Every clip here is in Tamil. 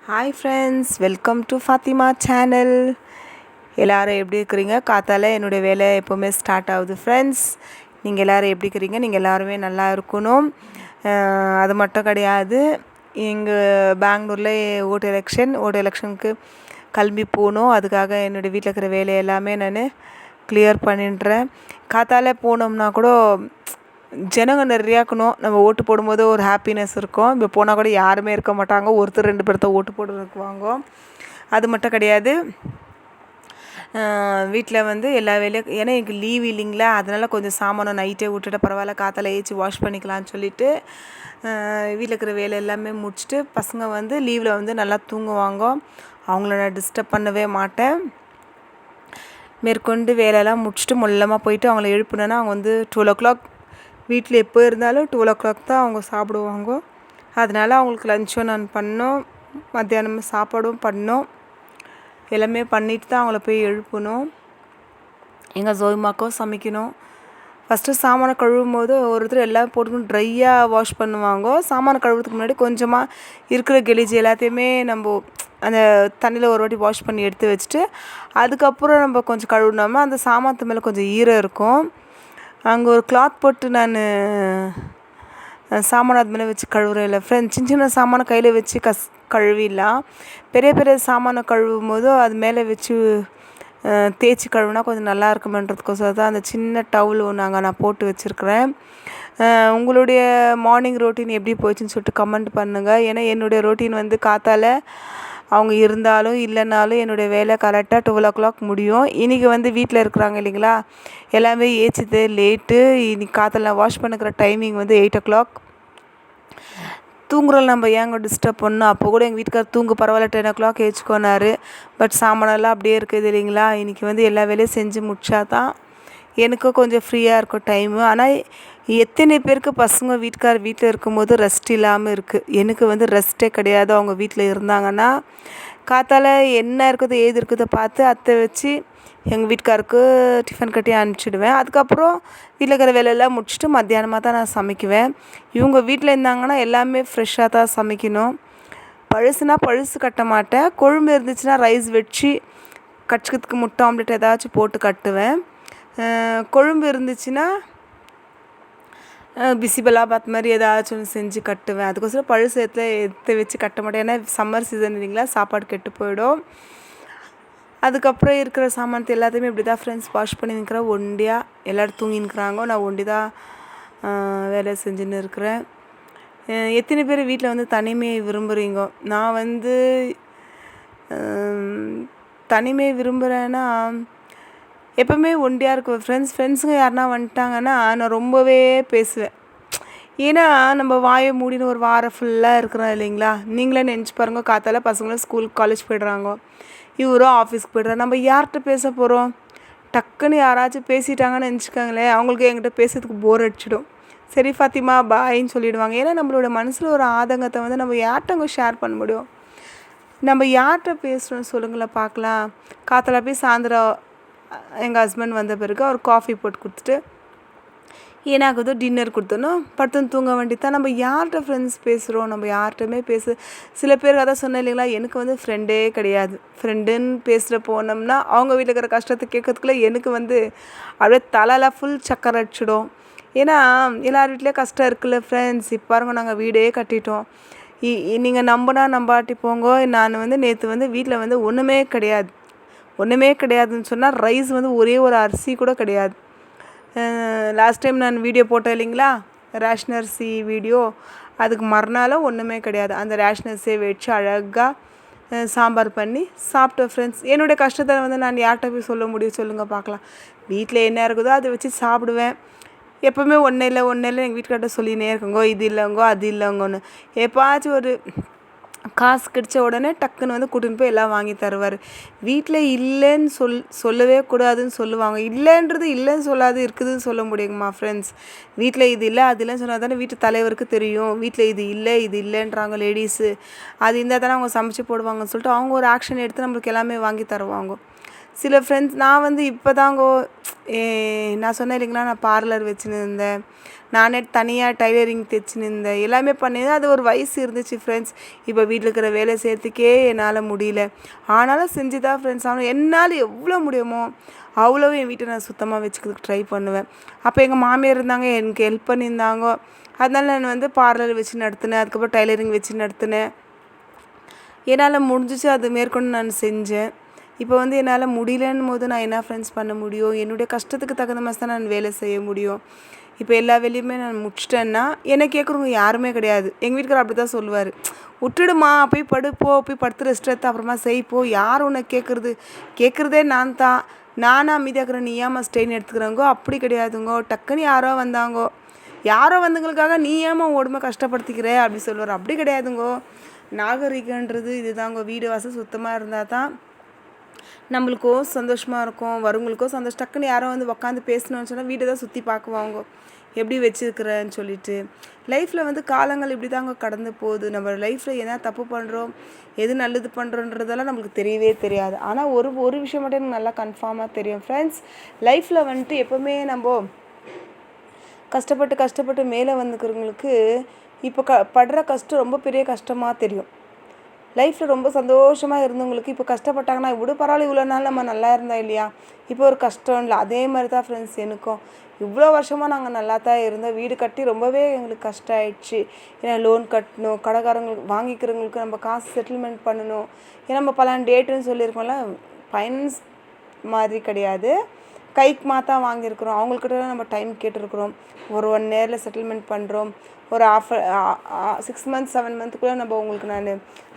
Hi friends, welcome to Fathima channel. எல்லோரும் எப்படி இருக்கிறீங்க? காத்தால என்னுடைய வேலை எப்போவுமே ஸ்டார்ட் ஆகுது ஃப்ரெண்ட்ஸ். நீங்கள் எல்லோரும் எப்படி இருக்கிறீங்க? நீங்கள் எல்லாருமே நல்லா இருக்கணும். அது மட்டும் கிடையாது, எங்கள் பெங்களூரில் ஓட்டு எலெக்ஷனுக்கு கிளம்பி போகணும். அதுக்காக என்னுடைய வீட்டில் இருக்கிற வேலை எல்லாமே நான் கிளியர் பண்ணிடுறேன். காத்தால போனோம்னா கூட ஜனங்க நிறையா இருக்கணும். நம்ம ஓட்டு போடும்போது ஒரு ஹாப்பினஸ் இருக்கும். இப்போ போனால் கூட யாருமே இருக்க மாட்டாங்க, ஒருத்தர் 2 பேர் தான் ஓட்டு போடுறதுக்கு வாங்க. அது மட்டும் கிடையாது, வீட்டில் வந்து எல்லா வேலையும் ஏன்னா எனக்கு லீவ் இல்லைங்களா, அதனால் கொஞ்சம் சாமானை நைட்டே விட்டுட்டு பரவாயில்ல காத்தால ஏற்றி வாஷ் பண்ணிக்கலான்னு சொல்லிவிட்டு வீட்டில் இருக்கிற வேலை எல்லாமே முடிச்சுட்டு பசங்க வந்து லீவில் வந்து நல்லா தூங்குவாங்க. அவங்கள நான் டிஸ்டர்ப் பண்ணவே மாட்டேன். மேற்கொண்டு வேலையெல்லாம் முடிச்சுட்டு மொல்லமாக போயிட்டு அவங்கள எழுப்புனேன்னா அவங்க வந்து 12 o'clock வீட்டில் எப்போ இருந்தாலும் 12 o'clock தான் அவங்க சாப்பிடுவாங்க. அதனால் அவங்களுக்கு லஞ்சும் நான் பண்ணோம், மத்தியானம் சாப்பாடும் பண்ணோம். எல்லாமே பண்ணிட்டு தான் அவங்கள போய் எழுப்பணும். எங்கள் ஜோய்மாக்கும் சமைக்கணும். ஃபஸ்ட்டு சாமானை கழுவும் போது ஒருத்தர் எல்லாம் போட்டுக்கணும் ட்ரையாக வாஷ் பண்ணுவாங்க. சாமானை கழுவுறதுக்கு முன்னாடி கொஞ்சமாக இருக்கிற கெலிஜி எல்லாத்தையுமே நம்ம அந்த தண்ணியில் ஒரு வாட்டி வாஷ் பண்ணி எடுத்து வச்சுட்டு அதுக்கப்புறம் நம்ம கொஞ்சம் கழுவினோம்னா அந்த சாமானத்து மேலே கொஞ்சம் ஈரம் இருக்கும். அங்கே ஒரு கிளாத் போட்டு நான் சாமான் அது மேலே வச்சு கழுவுறேன் இல்லை ஃப்ரெண்ட்ஸ். சின்ன சின்ன சாமானை கையில் வச்சு கழுவிடலாம். பெரிய பெரிய சாமானை கழுவும் போது அது மேலே வச்சு தேய்ச்சி கழுவுனா கொஞ்சம் நல்லா இருக்குமென்றதுக்கோசரம் தான் அந்த சின்ன டவுல் ஒன்று நான் போட்டு வச்சுருக்கிறேன். உங்களுடைய மார்னிங் ரொட்டீன் எப்படி போச்சுன்னு சொல்லிட்டு கமெண்ட் பண்ணுங்கள். ஏன்னா என்னுடைய ரொட்டீன் வந்து காத்தால அவங்க இருந்தாலும் இல்லைனாலும் என்னுடைய வேலை கரெக்டாக 12 o'clock முடியும். இன்றைக்கி வந்து வீட்டில் இருக்கிறாங்க இல்லைங்களா, எல்லாமே ஏற்றிது லேட்டு. இன்றைக்கி காத்தால நான் வாஷ் பண்ணிக்கிற டைமிங் வந்து 8 o'clock. தூங்குறோம் நம்ம ஏங்க டிஸ்டர்ப் பண்ணணும். அப்போ கூட எங்கள் வீட்டுக்கார் தூங்கு பரவாயில்ல 10 o'clock ஏற்றிக்கோனாரு. பட் சாமானெல்லாம் அப்படியே இருக்குது இல்லைங்களா. இன்றைக்கி வந்து எல்லா வேலையும் செஞ்சு முடிச்சா தான் எனக்கும் கொஞ்சம் ஃப்ரீயாக இருக்கும் டைமு. ஆனால் எத்தனை பேருக்கு பசங்க வீட்டில் இருக்கும்போது ரெஸ்ட் இல்லாமல் இருக்குது. எனக்கு வந்து ரெஸ்ட்டே கிடையாது. அவங்க வீட்டில் இருந்தாங்கன்னா காத்தால என்ன இருக்குது ஏது இருக்குதோ பார்த்து அத்தை வச்சு எங்கள் வீட்டுக்காருக்கு டிஃபன் கட்டி அனுப்பிச்சிடுவேன். அதுக்கப்புறம் வீட்டில் இருக்கிற வேலையெல்லாம் முடிச்சுட்டு மத்தியானமாக தான் நான் சமைக்குவேன். இவங்க வீட்டில் இருந்தாங்கன்னா எல்லாமே ஃப்ரெஷ்ஷாக தான் சமைக்கணும். பழுசு கட்ட மாட்டேன். கொழும்பு இருந்துச்சுன்னா ரைஸ் வச்சு கட்சிக்கிறதுக்கு முட்டை ஆம்லெட் ஏதாச்சும் போட்டு கட்டுவேன். கொழும்பு இருந்துச்சுன்னா பிசிபலாபாத் மாதிரி ஏதாச்சும் ஒன்று செஞ்சு கட்டுவேன். அதுக்கோசரம் பழுசு எடுத்து வச்சு கட்ட மாட்டேன். ஏன்னா சம்மர் சீசன் இல்லைங்களா, சாப்பாடு கெட்டு போயிடும். அதுக்கப்புறம் இருக்கிற சாமானத்தை எல்லாத்தையுமே இப்படி தான் ஃப்ரெண்ட்ஸ் வாஷ் பண்ணி நிற்கிறேன். ஒண்டியாக எல்லோரும் தூங்கின்னுக்குறாங்க, நான் ஒண்டி தான் வேலை செஞ்சுன்னு இருக்கிறேன். எத்தனை பேர் வீட்டில் வந்து தனிமையை விரும்புகிறீங்க? நான் வந்து தனிமையை விரும்புகிறேன்னா எப்போவுமே ஒண்டியாக இருக்குவேன் ஃப்ரெண்ட்ஸுங்க யாருனா வந்துட்டாங்கன்னா நான் ரொம்பவே பேசுவேன். ஏன்னா நம்ம வாயை மூடின்னு ஒரு வாரம் ஃபுல்லாக இருக்கிறோம் இல்லைங்களா. நீங்களே நினச்சி பாருங்க, காத்தால பசங்களும் ஸ்கூலுக்கு காலேஜ் போய்ட்றாங்க, இவரும் ஆஃபீஸ்க்கு போய்ட்றாங்க. நம்ம யார்கிட்ட பேச போகிறோம்? டக்குன்னு யாராச்சும் பேசிட்டாங்கன்னு நினச்சிக்கோங்களேன், அவங்களுக்கு என்கிட்ட பேசுறதுக்கு போர் அடிச்சிடும். சரி ஃபாத்திமா பாயின்னு சொல்லிவிடுவாங்க. ஏன்னா நம்மளோட மனசில் ஒரு ஆதங்கத்தை வந்து நம்ம யார்கிட்ட ஷேர் பண்ண முடியும்? நம்ம யார்கிட்ட பேசுகிறோன்னு சொல்லுங்களேன் பார்க்கலாம். காத்தால போய் சாயந்தரம் எங்கள் ஹஸ்பண்ட் வந்த பிறகு அவர் காஃபி போட்டு கொடுத்துட்டு ஏன்னாக்குதோ டின்னர் கொடுத்தோன்னா படுத்துன்னு தூங்க வேண்டியதான். நம்ம யார்கிட்ட ஃப்ரெண்ட்ஸ் பேசுகிறோம்? நம்ம யார்கிட்டமே சில பேருக்கு அதான் சொன்னேன் இல்லைங்களா, எனக்கு வந்து ஃப்ரெண்டே கிடையாது. ஃப்ரெண்டுன்னு பேசுகிற போனோம்னா அவங்க வீட்டில் இருக்கிற கஷ்டத்தை கேட்கறதுக்குள்ளே எனக்கு வந்து அப்படியே தலையில் ஃபுல் சக்கரை அடிச்சிடும். ஏன்னா எல்லார் வீட்லேயும் கஷ்டம் இருக்குல்ல ஃப்ரெண்ட்ஸ். இப்போ பாருங்க, நாங்கள் வீடே கட்டிட்டோம். நீங்கள் நம்பாட்டி போங்க. நான் வந்து நேற்று வந்து வீட்டில் வந்து ஒன்றுமே கிடையாதுன்னு சொன்னால் ரைஸ் வந்து ஒரே ஒரு அரிசி கூட கிடையாது. லாஸ்ட் டைம் நான் வீடியோ போட்டேன் இல்லைங்களா, ரேஷன் அரிசி வீடியோ, அதுக்கு மறுநாளும் ஒன்றுமே கிடையாது. அந்த ரேஷன் அரிசியை வச்சு அழகாக சாம்பார் பண்ணி சாப்பிட்டேன் ஃப்ரெண்ட்ஸ். என்னுடைய கஷ்டத்தை வந்து நான் யார்கிட்ட போய் சொல்ல முடியும் சொல்லுங்கள் பார்க்கலாம். வீட்டில் என்ன இருக்குதோ அதை வச்சு சாப்பிடுவேன். எப்போவுமே ஒன்றும் இல்லை எங்கள் வீட்டுக்கிட்ட சொல்லினே இருக்குங்கோ, இது இல்லைங்கோ அது இல்லைங்கோன்னு. எப்பாச்சும் ஒரு காசு கிடைச்ச உடனே டக்குன்னு வந்து கூட்டின்னு போய் எல்லாம் வாங்கி தருவார். வீட்டில் இல்லைன்னு சொல்லவே கூடாதுன்னு சொல்லுவாங்க. இல்லைன்னு சொல்லாது இருக்குதுன்னு சொல்ல முடியுங்கம்மா ஃப்ரெண்ட்ஸ். வீட்டில் இது இல்லை அது இல்லைன்னு சொன்னால் தானே வீட்டு தலைவருக்கு தெரியும். வீட்டில் இது இல்லைன்றாங்க லேடிஸு. அது இருந்தால் தானே அவங்க சமைச்சு போடுவாங்கன்னு சொல்லிட்டு அவங்க ஒரு ஆக்ஷன் எடுத்து நம்மளுக்கு எல்லாமே வாங்கி தருவாங்க. சில ஃப்ரெண்ட்ஸ் நான் வந்து இப்போ தாங்கோ நான் சொன்னேன் இல்லைங்களா, நான் பார்லர் வச்சுன்னு இருந்தேன், நானே தனியாக டைலரிங் தைச்சின்னு இருந்தேன், எல்லாமே பண்ணியிருந்தேன். அது ஒரு வயசு இருந்துச்சு ஃப்ரெண்ட்ஸ். இப்போ வீட்டில் இருக்கிற வேலை செய்யறதுக்கே என்னால் முடியல. ஆனாலும் செஞ்சு தான் ஃப்ரெண்ட்ஸ் ஆகணும். என்னால் எவ்வளோ முடியுமோ அவ்வளோ என் வீட்டை நான் சுத்தமாக வச்சுக்கிறதுக்கு ட்ரை பண்ணுவேன். அப்போ எங்கள் மாமியார் இருந்தாங்க, எனக்கு ஹெல்ப் பண்ணியிருந்தாங்க. அதனால நான் வந்து பார்லர் வச்சு நடத்தினேன், அதுக்கப்புறம் டைலரிங் வச்சு நடத்தினேன். என்னால் முடிஞ்சிச்சு, அது மேற்கொண்டு நான் செஞ்சேன். இப்போ வந்து என்னால் முடியலன்னும் போது நான் என்ன ஃப்ரெண்ட்ஸ் பண்ண முடியும்? என்னுடைய கஷ்டத்துக்கு தகுந்த மாதிரி தான் நான் வேலை செய்ய முடியும். இப்போ எல்லா வேலையுமே நான் முடிச்சிட்டேன்னா என்னை கேட்குறவங்க யாருமே கிடையாது. எங்கள் வீட்டுக்காரர் அப்படி தான் சொல்லுவார், விட்டுடுமா, போய் படுப்போ, போய் படுத்து ரெஸ்ட் எடுத்து அப்புறமா செய்ப்போ, யார் உன்னை கேட்குறதே நான் தான், நானாக அமைதியாக்குறேன், நீ ஏமா ஸ்டெயின் எடுத்துக்கிறாங்கோ? அப்படி கிடையாதுங்கோ. டக்குன்னு யாரோ வந்தவங்களுக்காக நீ ஏமா உடம்பை கஷ்டப்படுத்திக்கிற அப்படி சொல்லுவார். அப்படி கிடையாதுங்கோ. நாகரிகன்றது இது தாங்க. வீடு வாசல் சுத்தமாக இருந்தால் தான் நம்மளுக்கும் சந்தோஷமாக இருக்கும், வரவங்களுக்கும் சந்தோஷம். டக்குன்னு யாரோ வந்து உக்காந்து பேசணும்னு சொன்னால் வீட்டை தான் சுற்றி பார்க்குவாங்க, எப்படி வச்சுருக்கிறேன்னு சொல்லிட்டு. லைஃப்பில் வந்து காலங்கள் இப்படி தாங்க கடந்து போகுது. நம்ம லைஃப்பில் என்ன தப்பு பண்ணுறோம், எது நல்லது பண்ணுறோன்றதெல்லாம் நம்மளுக்கு தெரியவே தெரியாது. ஆனால் ஒரு விஷயம் மட்டும் எனக்கு நல்லா கன்ஃபார்மாக தெரியும் ஃப்ரெண்ட்ஸ். லைஃப்பில் வந்துட்டு எப்போவுமே நம்ம கஷ்டப்பட்டு மேலே வந்துக்கிறவங்களுக்கு இப்போ படுற கஷ்டம் ரொம்ப பெரிய கஷ்டமாக தெரியும். லைஃப்பில் ரொம்ப சந்தோஷமாக இருந்தவங்களுக்கு இப்போ கஷ்டப்பட்டாங்கன்னா பரவாயில்ல, இவ்வளோ நாள் நம்ம நல்லா இருந்தால் இல்லையா, இப்போ ஒரு கஷ்டம் இல்லை. அதே மாதிரி தான் ஃப்ரெண்ட்ஸ் எனக்கும். இவ்வளோ வருஷமாக நாங்கள் நல்லா தான் இருந்தோம். வீடு கட்டி ரொம்பவே எங்களுக்கு கஷ்டம் ஆயிடுச்சு. ஏன்னா லோன் கட்டணும், கடைக்காரங்களுக்கு வாங்கிக்கிறவங்களுக்கு நம்ம காசு செட்டில்மெண்ட் பண்ணணும். ஏன்னா நம்ம பலான் டேட்டுன்னு சொல்லியிருக்கோம்ல, ஃபைனான்ஸ் மாதிரி கிடையாது, கைக்கு மாத்தா வாங்கியிருக்கிறோம். அவங்கக்கிட்ட நம்ம டைம் கேட்டிருக்கிறோம். ஒரு 1 இயரில் செட்டில்மெண்ட் பண்ணுறோம். ஒரு 6 months 7 monthக்குள்ளே நம்ம உங்களுக்கு நான்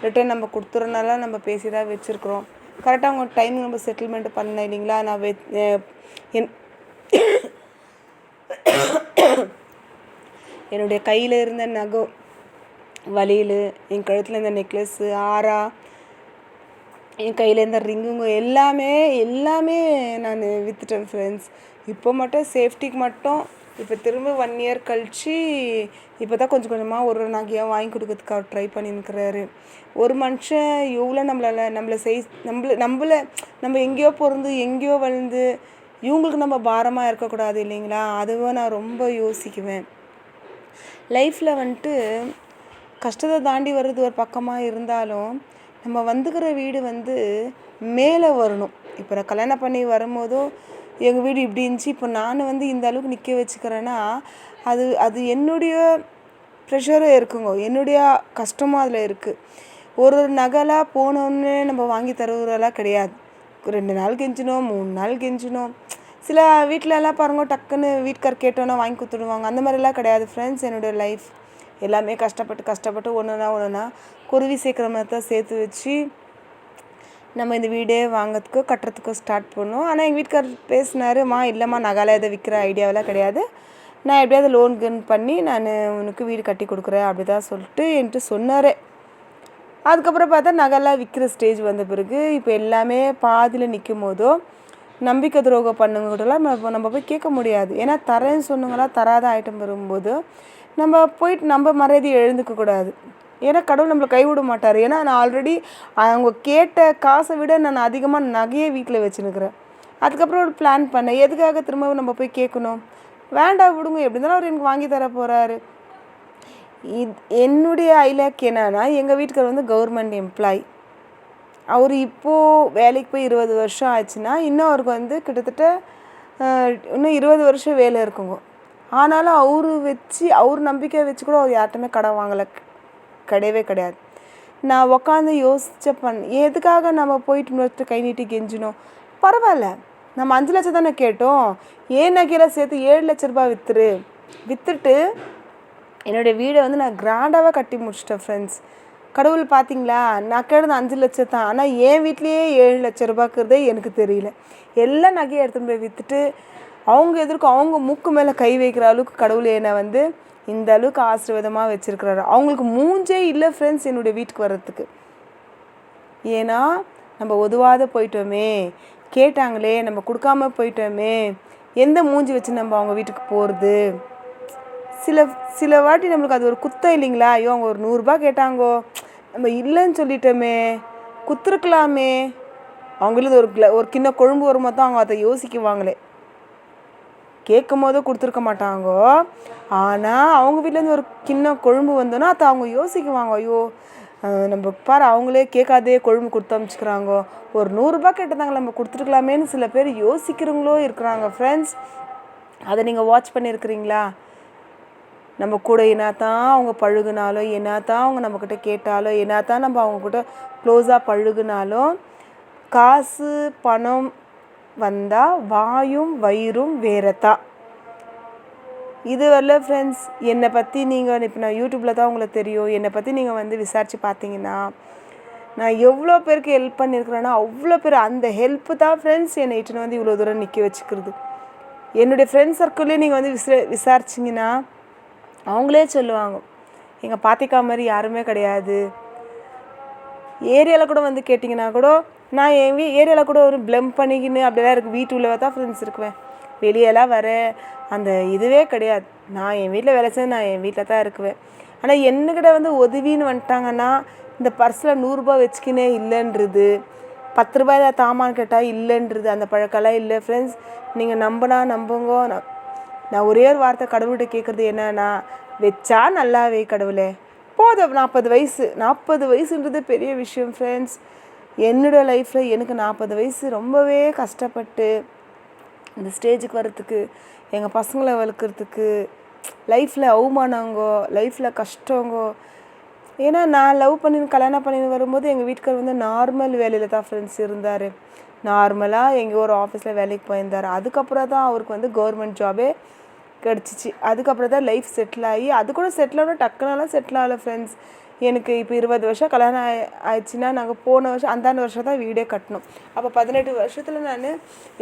ரிட்டர்ன் நம்ம கொடுத்துறனால நம்ம பேசி தான் வச்சுருக்குறோம். கரெக்டாக அவங்க டைம் நம்ம செட்டில்மெண்ட் பண்ணேன் இல்லைங்களா. நான் என்னுடைய கையில் இருந்த நகை வளையல், என் கழுத்தில் இருந்த நெக்லஸ்ஸு, ஆரா, என் கையில் இருந்த ரிங்குங்க எல்லாமே நான் விற்றுட்டேன் ஃப்ரெண்ட்ஸ். இப்போ மட்டும் சேஃப்டிக்கு மட்டும் இப்போ திரும்ப 1 year கழித்து இப்போ தான் கொஞ்சம் கொஞ்சமாக ஒரு நகையாக வாங்கி கொடுக்கறதுக்கு அவர் ட்ரை பண்ணியிருக்கிறாரு. ஒரு மனுஷன் எவ்வளோ நம்ம எங்கேயோ பிறந்து எங்கேயோ வளர்ந்து இவங்களுக்கு நம்ம பாரமாக இருக்கக்கூடாது இல்லைங்களா. அதுவும் நான் ரொம்ப யோசிக்குவேன். லைஃப்பில் வந்துட்டு கஷ்டத்தை தாண்டி வர்றது ஒரு பக்கமாக இருந்தாலும் நம்ம வந்துக்கிற வீடு வந்து மேலே வரணும். இப்போ நான் கல்யாணம் பண்ணி வரும்போதோ எங்கள் வீடு இப்படி இருந்துச்சு, இப்போ நான் வந்து இந்த அளவுக்கு நிற்க வச்சுக்கிறேன்னா அது என்னுடைய ப்ரெஷரும் இருக்குங்க, என்னுடைய கஷ்டமும் அதில் இருக்குது. ஒரு நகைலாம் போனோன்னு நம்ம வாங்கி தருவதெல்லாம் கிடையாது. 2 நாள் கெஞ்சணும், 3 நாள் கெஞ்சணும். சில வீட்டிலலாம் பாருங்க, டக்குன்னு வீட்டுக்கார் கேட்டோன்னா வாங்கி கொடுத்துடுவாங்க. அந்த மாதிரிலாம் கிடையாது ஃப்ரெண்ட்ஸ். என்னுடைய லைஃப் எல்லாமே கஷ்டப்பட்டு ஒன்றுனா குருவி சேர்க்குற மாதிரி தான் சேர்த்து வச்சு நம்ம இந்த வீடே வாங்கிறதுக்கோ கட்டுறதுக்கோ ஸ்டார்ட் பண்ணோம். ஆனால் எங்கள் வீட்டுக்காரர் பேசினாருமா, இல்லைம்மா நகைலாம் எதை விற்கிற ஐடியாவெல்லாம் கிடையாது, நான் எப்படியாவது லோன் பண்ணி நான் உனக்கு வீடு கட்டி கொடுக்குறேன் அப்படி தான் சொல்லிட்டு என்கிட்ட சொன்னார். அதுக்கப்புறம் பார்த்தா நகைலாம் விற்கிற ஸ்டேஜ் வந்த பிறகு இப்போ எல்லாமே பாதியில் நிற்கும் போதோ நம்பிக்கை துரோகம் பண்ணுங்கட்டெல்லாம் நம்ம போய் கேட்க முடியாது. ஏன்னா தரேன்னு சொன்னவங்களாம் தராத ஐட்டம் வரும்போது நம்ம போயிட்டு நம்ம மரியாதையை எழுந்துக்கக்கூடாது. ஏன்னா கடவுள் நம்மளை கைவிட மாட்டார். ஏன்னா நான் ஆல்ரெடி அவங்க கேட்ட காசை விட நான் அதிகமாக நகையே வீட்டில் வச்சுன்னுக்கிறேன். அதுக்கப்புறம் ஒரு பிளான் பண்ணேன், எதுக்காக திரும்ப நம்ம போய் கேட்கணும், வேண்டாம் விடுங்க, எப்படி இருந்தாலும் அவர் எனக்கு வாங்கி தர போகிறாரு. என்னுடைய ஐலாக் என்னன்னா, எங்கள் வீட்டுக்காரர் வந்து கவர்மெண்ட் எம்ப்ளாயி. அவர் இப்போது வேலைக்கு போய் 20 வருஷம் ஆச்சுன்னா இன்னும் அவருக்கு வந்து கிட்டத்தட்ட இன்னும் 20 வருஷம் வேலை இருக்குங்க. ஆனாலும் அவர் நம்பிக்கை வச்சு கூட அவர் யார்கிட்டமே கடன் வாங்கலை, கிடையவே கிடையாது. நான் உக்காந்து எதுக்காக நம்ம போயிட்டு கை நீட்டி கெஞ்சணும். பரவாயில்ல, நம்ம 5 லட்சம் தானே கேட்டோம், ஏன் நகையெல்லாம் சேர்த்து 7 லட்ச ரூபாய் விற்றுட்டு என்னுடைய வீடை வந்து நான் கிராண்டாகவே கட்டி முடிச்சிட்டேன் ஃப்ரெண்ட்ஸ். கடவுள் பார்த்தீங்களா, நான் கேட்டது 5 லட்சம் தான், ஆனால் என் வீட்லேயே 7 லட்ச ரூபாய்க்கிறதே எனக்கு தெரியல. எல்லாம் நகையை எடுத்துகிட்டு போய் விற்றுட்டு அவங்க மூக்கு மேலே கை வைக்கிற அளவுக்கு கடவுள் என்னை வந்து இந்த அளவுக்கு ஆசீர்வாதமாக வச்சுருக்கிறாரு. அவங்களுக்கு மூஞ்சே இல்லை ஃப்ரெண்ட்ஸ் என்னுடைய வீட்டுக்கு வர்றதுக்கு. ஏன்னா நம்ம ஒதுவாத போயிட்டோமே, கேட்டாங்களே நம்ம கொடுக்காம போயிட்டோமே, எந்த மூஞ்சி வச்சு நம்ம அவங்க வீட்டுக்கு போகிறது. சில வாட்டி நம்மளுக்கு அது ஒரு குத்தம் இல்லைங்களா. ஐயோ அவங்க ஒரு 100 ரூபாய் கேட்டாங்கோ, நம்ம இல்லைன்னு சொல்லிட்டோமே, குத்துருக்கலாமே, அவங்களுக்கு ஒரு கிண்ண கொழும்பு வரும்போது தான் அவங்க அதை யோசிக்குவாங்களே. கேட்கும் போது கொடுத்துருக்க மாட்டாங்கோ. ஆனால் அவங்க வீட்டிலேருந்து ஒரு கிண்ண கொழும்பு வந்தோன்னா அதை அவங்க யோசிக்குவாங்க. ஐயோ நம்ம பாரு அவங்களே கேட்காதே கொழும்பு கொடுத்து அனுப்பிச்சிக்கிறாங்கோ, ஒரு 100 ரூபா கேட்டதாங்க நம்ம கொடுத்துருக்கலாமேன்னு சில பேர் யோசிக்கிறவங்களோ இருக்கிறாங்க ஃப்ரெண்ட்ஸ். அதை நீங்கள் வாட்ச் பண்ணியிருக்கிறீங்களா? நம்ம கூட என்னத்தான் அவங்க பழகுனாலும், என்னத்தான் அவங்க நம்மக்கிட்ட கேட்டாலும், என்னத்தான் நம்ம அவங்கக்கிட்ட க்ளோஸாக பழகுனாலும், காசு பணம் வந்தால் வாயும் வயிறும் வேறத்தான். இது வரல ஃப்ரெண்ட்ஸ். என்னை பற்றி நீங்கள் இப்போ நான் யூடியூப்பில் தான் உங்களுக்கு தெரியும். என்னை பற்றி நீங்கள் விசாரித்து பார்த்தீங்கன்னா நான் எவ்வளோ பேருக்கு ஹெல்ப் பண்ணியிருக்கிறேன்னா அவ்வளோ பேர். அந்த ஹெல்ப்பு தான் ஃப்ரெண்ட்ஸ் என்னை இட்டுன்னு இவ்வளோ தூரம் நிற்க வச்சுக்கிறது. என்னுடைய ஃப்ரெண்ட்ஸ் சர்க்கிள்லேயே நீங்கள் விசாரிச்சிங்கன்னா அவங்களே சொல்லுவாங்க, எங்கள் பாத்திக்கா மாதிரி யாருமே கிடையாது. ஏரியாவில் கூட கேட்டிங்கன்னா கூட நான் என் ஏரியாவில் கூட ஒரு ப்ளம் பண்ணிக்கின்னு அப்படிலாம் இருக்குது. வீட்டுள்ளே தான் ஃப்ரெண்ட்ஸ் இருக்குவேன், வெளியெல்லாம் வர அந்த இதுவே கிடையாது. நான் என் வீட்டில் வேலை செஞ்சு நான் என் வீட்டில் தான் இருக்குவேன். ஆனால் என்னக்கிட்ட உதவின்னு வந்துட்டாங்கன்னா இந்த பர்ஸில் 100 ரூபா வச்சுக்கினே இல்லைன்றது, 10 ரூபாய் தாமான்னு கேட்டால் இல்லைன்றது, அந்த பழக்கெல்லாம் இல்லை ஃப்ரெண்ட்ஸ். நீங்கள் நம்புங்க. நான் ஒரே ஒரு வார்த்தை கடவுள்கிட்ட கேட்குறது என்னன்னா, வச்சா நல்லாவே கடவுளே போதும். 40 வயசுன்றது பெரிய விஷயம் ஃப்ரெண்ட்ஸ். என்னோடய லைஃப்பில் எனக்கு 40 வயசு ரொம்பவே கஷ்டப்பட்டு இந்த ஸ்டேஜுக்கு வர்றதுக்கு, எங்கள் பசங்களை வளர்க்குறதுக்கு, லைஃப்பில் அவமானங்கோ, லைஃப்பில் கஷ்டங்கோ. ஏன்னா நான் லவ் கல்யாணம் பண்ணின்னு வரும்போது எங்கள் வீட்டுக்கார் நார்மல் வேலையில் தான் ஃப்ரெண்ட்ஸ் இருந்தார். நார்மலாக எங்கள் ஒரு ஆஃபீஸில் வேலைக்கு போயிருந்தார். அதுக்கப்புறம் தான் அவருக்கு கவர்மெண்ட் ஜாபே கிடச்சிச்சு. அதுக்கப்புறம் தான் லைஃப் செட்டில் ஆகி, அது கூட செட்டில் ஆகணும் டக்குனாலாம் செட்டில் ஆகலை ஃப்ரெண்ட்ஸ். எனக்கு இப்போ 20 வருஷம் கல்யாணம் ஆயிடுச்சுன்னா நாங்கள் போன வருஷம் அந்தாண்டு வருஷம் தான் வீடே கட்டணும். அப்போ 18 வருஷத்தில் நான்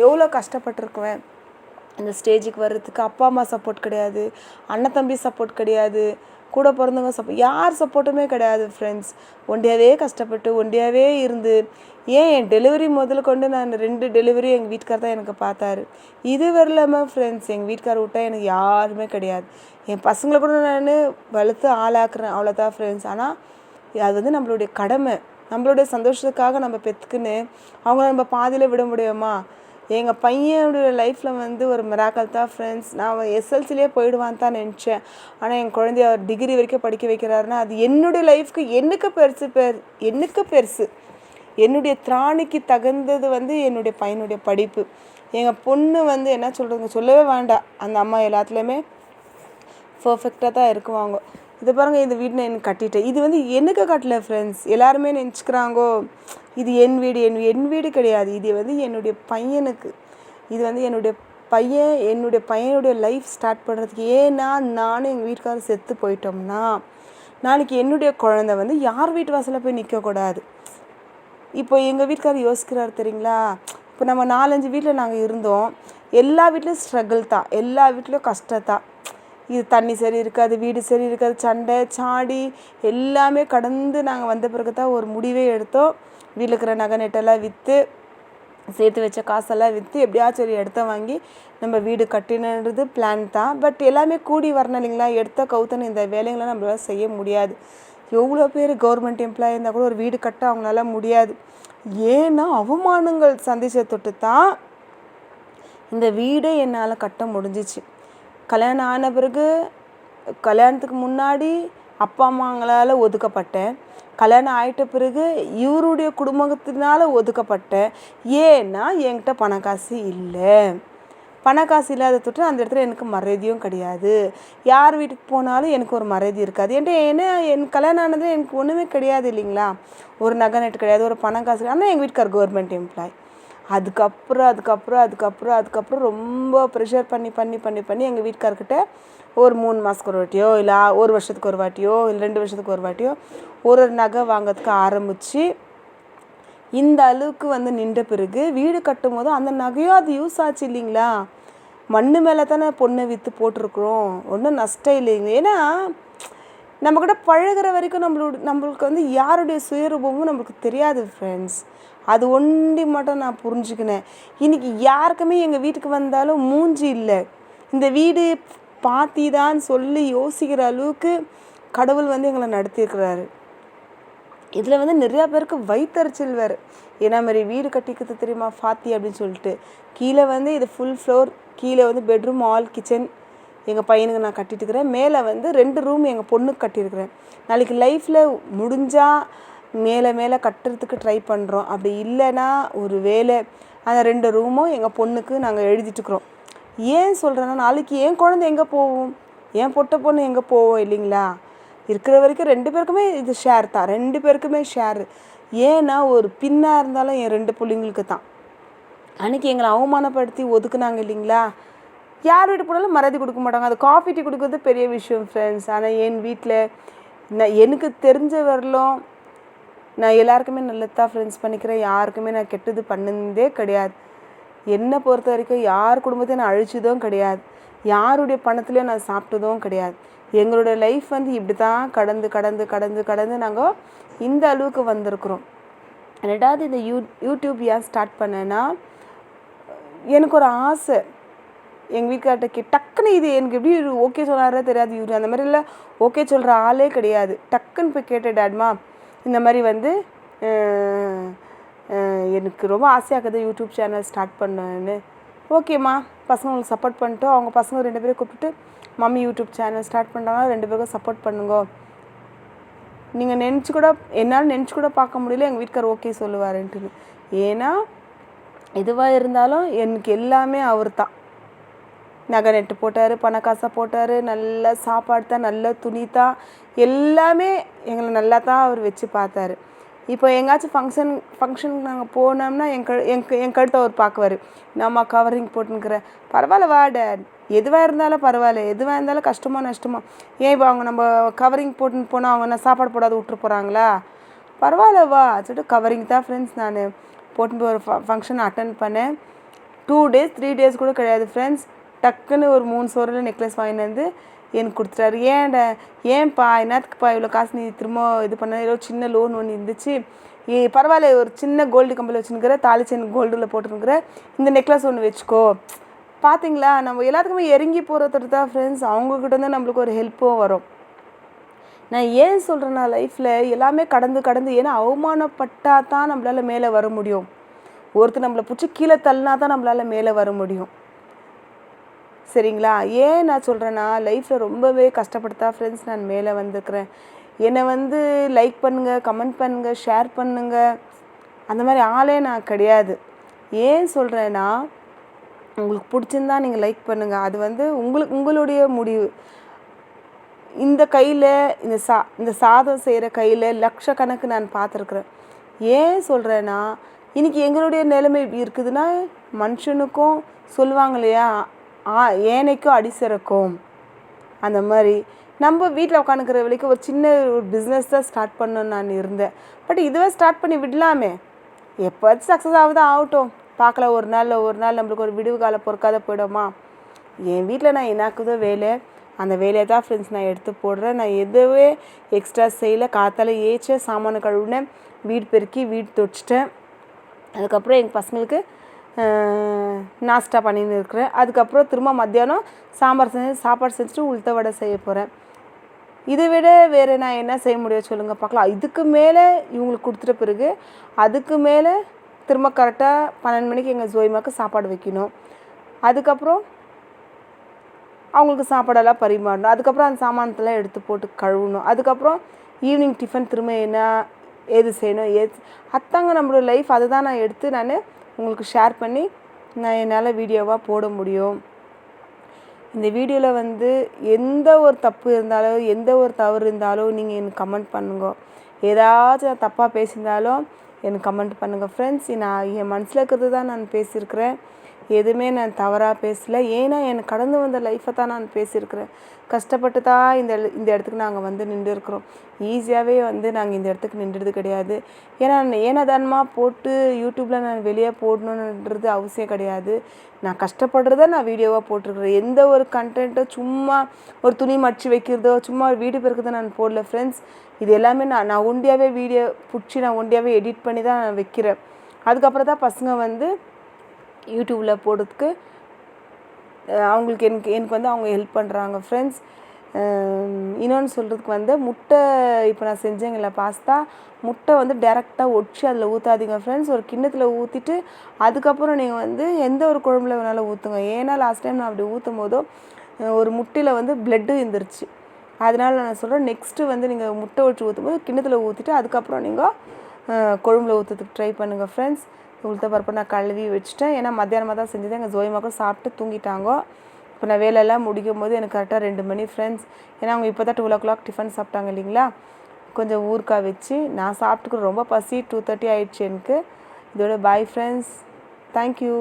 எவ்வளோ கஷ்டப்பட்டுருக்குவேன் இந்த ஸ்டேஜுக்கு வர்றதுக்கு. அப்பா அம்மா சப்போர்ட் கிடையாது, அண்ணன் தம்பி சப்போர்ட் கிடையாது, கூட பிறந்தவங்க யார் சப்போர்ட்டுமே கிடையாது ஃப்ரெண்ட்ஸ். ஒண்டியாவே கஷ்டப்பட்டு ஒண்டியாவே இருந்து, என் டெலிவரி முதல்ல கொண்டு நான் 2 டெலிவரி எங்கள் வீட்டுக்கார் தான் எனக்கு பார்த்தாரு. இது வரலாமல் ஃப்ரெண்ட்ஸ் எங்கள் வீட்டுக்கார் விட்டால் எனக்கு யாருமே கிடையாது. என் பசங்களை கூட நான் வளர்த்து ஆளாக்குறேன், அவ்வளோதான் ஃப்ரெண்ட்ஸ். ஆனால் அது நம்மளுடைய கடமை. நம்மளுடைய சந்தோஷத்துக்காக நம்ம பெற்றுக்குன்னு அவங்கள நம்ம பாதியில் விட முடியுமா? எங்கள் பையனுடைய லைஃப்பில் ஒரு மிராக்கல் தான் ஃப்ரெண்ட்ஸ். நான் எஸ்எல்சிலே போயிடுவான்னு தான் நினச்சேன். ஆனால் என் குழந்தைய அவர் டிகிரி வரைக்கும் படிக்க வைக்கிறாருன்னா அது என்னுடைய லைஃப்க்கு எனக்கு பெருசு. என்னுடைய திராணிக்கு தகுந்தது என்னுடைய பையனுடைய படிப்பு. எங்கள் பொண்ணு என்ன சொல்கிறதுங்க, சொல்லவே வேண்டாம். அந்த அம்மா எல்லாத்துலேயுமே பர்ஃபெக்டாக தான் இருக்குவாங்க. இதை பாருங்கள், இந்த வீடு நான் எனக்கு கட்டிட்டேன். இது எனக்கு கட்டல ஃப்ரெண்ட்ஸ். எல்லாருமே நினச்சிக்கிறாங்கோ இது என் வீடு கிடையாது. இது என்னுடைய பையனுக்கு. இது என்னுடைய பையனுடைய லைஃப் ஸ்டார்ட் பண்ணுறதுக்கு. ஏன்னா நானும் எங்கள் வீட்டுக்காரர் செத்து போயிட்டோம்னா நாளைக்கு என்னுடைய குழந்தை யார் வீட்டு வாசலில் போய் நிற்கக்கூடாது. இப்போ எங்கள் வீட்டுக்காரர் யோசிக்கிறார் தெரியுங்களா? இப்போ நம்ம 4-5 வீட்டில் நாங்கள் இருந்தோம். எல்லா வீட்லேயும் ஸ்ட்ரகிள் தான், எல்லா வீட்லேயும் கஷ்டத்தான். இது தண்ணி சரி இருக்காது, வீடு சரி இருக்காது, சண்டை சாடி எல்லாமே கடந்து நாங்கள் வந்த பிறகு தான் ஒரு முடிவே எடுத்தோம். வீட்டில் இருக்கிற நகை நெட்டெல்லாம் விற்று, சேர்த்து வச்ச காசெல்லாம் விற்று எப்படியாச்சும் ஒரு இடத்த வாங்கி நம்ம வீடு கட்டினது பிளான் தான். பட் எல்லாமே கூடி வரணும் இல்லைங்களா? எடுத்த கவுத்தன இந்த வேலைங்களாம் நம்மளால செய்ய முடியாது. எவ்வளோ பேர் கவர்மெண்ட் எம்ப்ளாயி இருந்தால் கூட ஒரு வீடு கட்ட அவங்களால முடியாது. ஏன்னா அவமானங்கள் சந்திச்ச தொட்டு தான் இந்த வீடே என்னால் கட்ட முடிஞ்சிச்சு. கல்யாணம் ஆன பிறகு, கல்யாணத்துக்கு முன்னாடி அப்பா அம்மாங்களால் ஒதுக்கப்பட்டேன். கல்யாணம் ஆகிட்ட பிறகு இவருடைய குடும்பத்தினால ஒதுக்கப்பட்டேன். ஏன்னா என்கிட்ட பணக்காசு இல்லை. பணக்காசு இல்லாத தொட்டு அந்த இடத்துல எனக்கு மரியாதையும் கிடையாது. யார் வீட்டுக்கு போனாலும் எனக்கு ஒரு மரியாதை இருக்காது. ஏன்னா என் கல்யாணம் ஆனது எனக்கு ஒன்றுமே கிடையாது இல்லைங்களா? ஒரு நகை நட்டு கிடையாது, ஒரு பணக்காசு. ஆனால் எங்கள் வீட்டுக்கார் கவர்மெண்ட் எம்ப்ளாய். அதுக்கப்புறம் ரொம்ப ப்ரெஷர் பண்ணி எங்கள் வீட்டுக்கார்கிட்ட ஒரு 3 மாதத்துக்கு ஒரு வாட்டியோ, இல்லை 1 வருஷத்துக்கு ஒரு வாட்டியோ, இல்லை 2 வருஷத்துக்கு ஒரு வாட்டியோ ஒரு நகை வாங்கிறதுக்கு ஆரம்பித்து இந்த அளவுக்கு நின்ற பிறகு வீடு கட்டும் போது அந்த நகையும் அது யூஸ் ஆச்சு இல்லைங்களா? மண் மேலே தானே பொண்ணை விற்று போட்டிருக்குறோம், ஒன்றும் நஷ்டம் இல்லைங்க. ஏன்னா நம்மக்கிட்ட பழகிற வரைக்கும் நம்மளுக்கு யாருடைய சுயரூபமும் நம்மளுக்கு தெரியாது ஃப்ரெண்ட்ஸ். அது ஒண்டி மட்டும் நான் புரிஞ்சுக்கினேன். இன்றைக்கி யாருக்குமே எங்கள் வீட்டுக்கு வந்தாலும் மூஞ்சி இல்லை. இந்த வீடு பாத்திதான்னு சொல்லி யோசிக்கிற அளவுக்கு கடவுள் எங்களை நடத்தியிருக்கிறாரு. இதில் வந்து நிறையா பேருக்கு வயிற்றறிச்சல் வேறு. ஏன்னா மாதிரி வீடு கட்டிக்கிறது தெரியுமா ஃபாத்தி அப்படின்னு சொல்லிட்டு. கீழே வந்து இது ஃபுல் ஃப்ளோர், கீழே வந்து பெட்ரூம், ஹால், கிச்சன் எங்கள் பையனுக்கு நான் கட்டிட்டுருக்கிறேன். மேலே வந்து 2 ரூம் எங்கள் பொண்ணுக்கு கட்டியிருக்கிறேன். நாளைக்கு லைஃப்பில் முடிஞ்சால் மேலே மேலே கட்டுறதுக்கு ட்ரை பண்ணுறோம். அப்படி இல்லைன்னா ஒரு வேலை அந்த 2 ரூமும் எங்கள் பொண்ணுக்கு நாங்கள் எழுதிட்டுருக்குறோம். ஏன் சொல்கிறேன்னா, நாளைக்கு என் குழந்தை எங்கே போகும், என் பொண்ணு எங்கே போவோம் இல்லைங்களா? இருக்கிற வரைக்கும் 2 பேருக்குமே இது ஷேர் தான், 2 பேருக்குமே ஷேரு. ஏன்னா ஒரு பின்னாக இருந்தாலும் என் 2 பிள்ளைங்களுக்கு தான். அன்றைக்கி எங்களை அவமானப்படுத்தி ஒதுக்குனாங்க இல்லைங்களா? யார் வீட்டு போனாலும் மரியாதை கொடுக்க மாட்டாங்க. அது காஃபி டீ கொடுக்குறது பெரிய விஷயம் ஃப்ரெண்ட்ஸ். ஆனால் என் வீட்டில் எனக்கு தெரிஞ்ச வரலும் நான் எல்லாருக்குமே நல்லதான் ஃப்ரெண்ட்ஸ் பண்ணிக்கிறேன். யாருக்குமே நான் கெட்டது பண்ணதே கிடையாது. என்னை பொறுத்த வரைக்கும் யார் குடும்பத்தையும் நான் அழிச்சதும் கிடையாது. யாருடைய பணத்துலேயும் நான் சாப்பிட்டதும் கிடையாது. எங்களோட லைஃப் வந்து இப்படி தான் கடந்து நாங்கள் இந்த அளவுக்கு வந்திருக்கிறோம். ரெண்டாவது இந்த யூடியூப் ஏன் ஸ்டார்ட் பண்ணேன்னா, எனக்கு ஒரு ஆசை. எங்கள் வீட்டுக்கார்ட்ட டக்குன்னு இது எனக்கு எப்படி ஓகே சொன்னாரே தெரியாது. இவர் அந்த மாதிரிலாம் ஓகே சொல்கிற ஆளே கிடையாது. டக்குன்னு போய் கேட்டேன், டேட்மா இந்த மாதிரி வந்து எனக்கு ரொம்ப ஆசையாக்குது யூடியூப் சேனல் ஸ்டார்ட் பண்ணேன்னு. ஓகேம்மா, பசங்களுக்கு சப்போர்ட் பண்ணிட்டு அவங்க பசங்க 2 பேரும் கூப்பிட்டுட்டு மம்மி யூடியூப் சேனல் ஸ்டார்ட் பண்ணுறாங்க, 2 பேருக்கும் சப்போர்ட் பண்ணுங்க. நீங்கள் என்னால் நினச்சி கூட பார்க்க முடியல எங்கள் வீட்டுக்கார் ஓகே சொல்லுவாருன்ட்டு. ஏன்னா எதுவாக இருந்தாலும் எனக்கு எல்லாமே அவர் தான். நகை நெட்டு போட்டார், பணக்காசை போட்டார், நல்ல சாப்பாடு தான், நல்ல துணி தான், எல்லாமே எங்களை நல்லா தான் அவர் வச்சு பார்த்தாரு. இப்போ எங்கேயாச்சும் ஃபங்க்ஷனுக்கு நாங்கள் போனோம்னா என் கழுத்தை அவர் பார்க்குவார். நம்ம கவரிங் போட்டுன்னுக்கிறேன், பரவாயில்ல வா டேட், எதுவாக இருந்தாலும் பரவாயில்ல, எதுவாக இருந்தாலும் கஷ்டமோ நஷ்டமோ, ஏன் இப்போ அவங்க நம்ம கவரிங் போட்டுன்னு போனால் அவங்க நான் சாப்பாடு போடாத விட்டுரு போகிறாங்களா, பரவாயில்ல வா சொல்லிட்டு கவரிங் தான் ஃப்ரெண்ட்ஸ் நான் போட்டுன்னு போய் ஒரு ஃபங்க்ஷன் அட்டன் பண்ணேன். 2 days 3 days கூட கிடையாது ஃப்ரெண்ட்ஸ். டக்குன்னு ஒரு 3 சவரில் நெக்லஸ் வாங்கிட்டு வந்து எனக்கு கொடுத்துட்டாரு. ஏன்ப்பா என்னத்துக்குப்பா இவ்வளோ காசு நீ திரும்ப இது பண்ண, ஏதோ சின்ன லோன் ஒன்று இருந்துச்சு, பரவாயில்ல ஒரு சின்ன கோல்டு கம்பல் வச்சுருக்கிற, தாலி செயின் கோல்டில் போட்டுருக்கிற, இந்த நெக்லஸ் ஒன்று வச்சுக்கோ. பார்த்தீங்களா, நம்ம எல்லாத்துக்குமே இறங்கி போகிறது தான் ஃப்ரெண்ட்ஸ். அவங்கக்கிட்டேருந்து நம்மளுக்கு ஒரு ஹெல்ப்பும் வரும். நான் ஏன் சொல்கிறேன்னா, லைஃப்பில் எல்லாமே கடந்து ஏன்னா அவமானப்பட்டால் தான் நம்மளால் மேலே வர முடியும். ஒருத்தர் நம்மளை பிடிச்சி கீழே தள்ளினா தான் நம்மளால் மேலே வர முடியும். சரிங்களா? ஏன் நான் சொல்கிறேன்னா, லைஃப்பில் ரொம்பவே கஷ்டப்பட்டு தான் ஃப்ரெண்ட்ஸ் நான் மேலே வந்திருக்கிறேன். என்னை வந்து லைக் பண்ணுங்கள், கமெண்ட் பண்ணுங்கள், ஷேர் பண்ணுங்கள், அந்த மாதிரி ஆளே நான் கிடையாது. ஏன் சொல்கிறேன்னா, உங்களுக்கு பிடிச்சிருந்தா நீங்கள் லைக் பண்ணுங்கள், அது வந்து உங்களுடைய முடிவு. இந்த கையில் இந்த சாதம் செய்கிற கையில் லட்சக்கணக்கு நான் பார்த்துருக்குறேன். ஏன் சொல்கிறேன்னா, இன்றைக்கி எங்களுடைய நிலைமை இருக்குதுன்னா, மனுஷனுக்கும் சொல்லுவாங்க இல்லையா, ஏனைக்கும் அடி சிறக்கும், அந்த மாதிரி நம்ம வீட்டில் உட்காந்துக்கிற வரைக்கும் ஒரு சின்ன பிஸ்னஸ் தான் ஸ்டார்ட் பண்ணணுன்னு நான் இருந்தேன். பட் இதுவே ஸ்டார்ட் பண்ணி விடலாமே, எப்போது சக்ஸஸ் ஆகுதோ ஆகட்டும், பார்க்கலாம், ஒரு நாள் நம்மளுக்கு ஒரு விடுவு காலம் பொறுக்காத போயிடுமா. என் வீட்டில் நான் என்னாக்குதோ வேலை, அந்த வேலையை தான் ஃப்ரெண்ட்ஸ் நான் எடுத்து போடுறேன். நான் எதுவே எக்ஸ்ட்ரா செய்யலை. காத்தால ஏச்சேன், சாமான கழுவினேன், வீடு பெருக்கி வீடு துடைச்சிட்டேன். அதுக்கப்புறம் எங்கள் பசங்களுக்கு நாஸ்டா பண்ணின்னு இருக்கிறேன். அதுக்கப்புறம் திரும்ப மத்தியானம் சாப்பாடு செஞ்சுட்டு உளுத்த வடை செய்ய போகிறேன். இதை விட வேறு நான் என்ன செய்ய முடியும் சொல்லுங்கள் பார்க்கலாம். இதுக்கு மேலே இவங்களுக்கு கொடுத்துட்ட பிறகு அதுக்கு மேலே திரும்ப கரெக்டாக 12 மணிக்கு எங்கள் ஜோய்மாக்கு சாப்பாடு வைக்கணும். அதுக்கப்புறம் அவங்களுக்கு சாப்பாடெல்லாம் பரிமாறணும். அதுக்கப்புறம் அந்த சாமானத்தெல்லாம் எடுத்து போட்டு கழுவணும். அதுக்கப்புறம் ஈவினிங் டிஃபன் திரும்ப என்ன ஏது செய்யணும் அத்தாங்க நம்மளோட லைஃப். அதை தான் நான் எடுத்து நான் உங்களுக்கு ஷேர் பண்ணி நான் என்னால் வீடியோவாக போட முடியும். இந்த வீடியோவில் வந்து எந்த ஒரு தப்பு இருந்தாலும், எந்த ஒரு தவறு இருந்தாலும் நீங்கள் எனக்கு கமெண்ட் பண்ணுங்க. ஏதாச்சும் நான் தப்பாக பேசியிருந்தாலும் எனக்கு கமெண்ட் பண்ணுங்கள் ஃப்ரெண்ட்ஸ். நான் என் மனசில் இருக்கிறது தான் நான் பேசியிருக்கிறேன். எதுவுமே நான் தவறாக பேசலை. ஏன்னா எனக்கு கடந்து வந்த லைஃப்பை தான் நான் பேசியிருக்கிறேன். கஷ்டப்பட்டு தான் இந்த இடத்துக்கு நாங்கள் வந்து நின்று இருக்கிறோம். ஈஸியாகவே வந்து நாங்கள் இந்த இடத்துக்கு நின்றுறது கிடையாது. ஏன்னா தானமாக போட்டு யூடியூப்பில் நான் வெளியே போடணுன்றது அவசியம் கிடையாது. நான் கஷ்டப்படுறத நான் வீடியோவாக போட்டிருக்கிறேன். எந்த ஒரு கண்டென்ட்டோ சும்மா ஒரு துணி மடித்து வைக்கிறதோ சும்மா ஒரு வீடு பெருக்கிறதோ நான் போடல ஃப்ரெண்ட்ஸ். இது எல்லாமே நான் ஒண்டியாகவே வீடியோ பிடிச்சி நான் ஒண்டியாகவே எடிட் பண்ணி தான் நான் வைக்கிறேன். அதுக்கப்புறம் தான் பசங்க வந்து யூடியூப்பில் போடுறதுக்கு அவங்களுக்கு எனக்கு வந்து அவங்க ஹெல்ப் பண்ணுறாங்க ஃப்ரெண்ட்ஸ். இன்னொன்று சொல்கிறதுக்கு வந்து முட்டை இப்போ நான் செஞ்சேங்கல்ல பாஸ்தா, முட்டை வந்து டேரெக்டாக ஒடிச்சு அதில் ஊற்றாதீங்க ஃப்ரெண்ட்ஸ். ஒரு கிண்ணத்தில் ஊற்றிட்டு அதுக்கப்புறம் நீங்கள் வந்து எந்த ஒரு குழம்புல வேணாலும் ஊற்றுங்க. ஏன்னா லாஸ்ட் டைம் நான் அப்படி ஊற்றும் போதோ ஒரு முட்டையில் வந்து பிளட்டு இருந்துருச்சு. அதனால நான் சொல்கிறேன், நெக்ஸ்ட்டு வந்து நீங்கள் முட்டை ஒடிச்சு ஊற்றும்போது கிண்ணத்தில் ஊற்றிட்டு அதுக்கப்புறம் நீங்கள் குழம்புல ஊற்றுறதுக்கு ட்ரை பண்ணுங்கள் ஃப்ரெண்ட்ஸ். உளுத்த பருப்பு நான் கழுவி வச்சுட்டேன். ஏன்னா மத்தியானமாக தான் செஞ்சது. எங்கள் ஜோதிமாக்கும் சாப்பிட்டு தூங்கிட்டாங்க. இப்போ நான் வேலையெல்லாம் முடிக்கும் போது எனக்கு கரெக்டாக 2 மணி ஃப்ரெண்ட்ஸ். ஏன்னா அவங்க இப்போ தான் 12 o'clock டிஃபன் சாப்பிட்டாங்க இல்லைங்களா. கொஞ்சம் ஊறுகாய் வச்சு நான் சாப்பிட்டுக்க ரொம்ப பசி 2:30 ஆயிடுச்சு எனக்கு. இதோட பாய் ஃப்ரெண்ட்ஸ். தேங்க்யூ.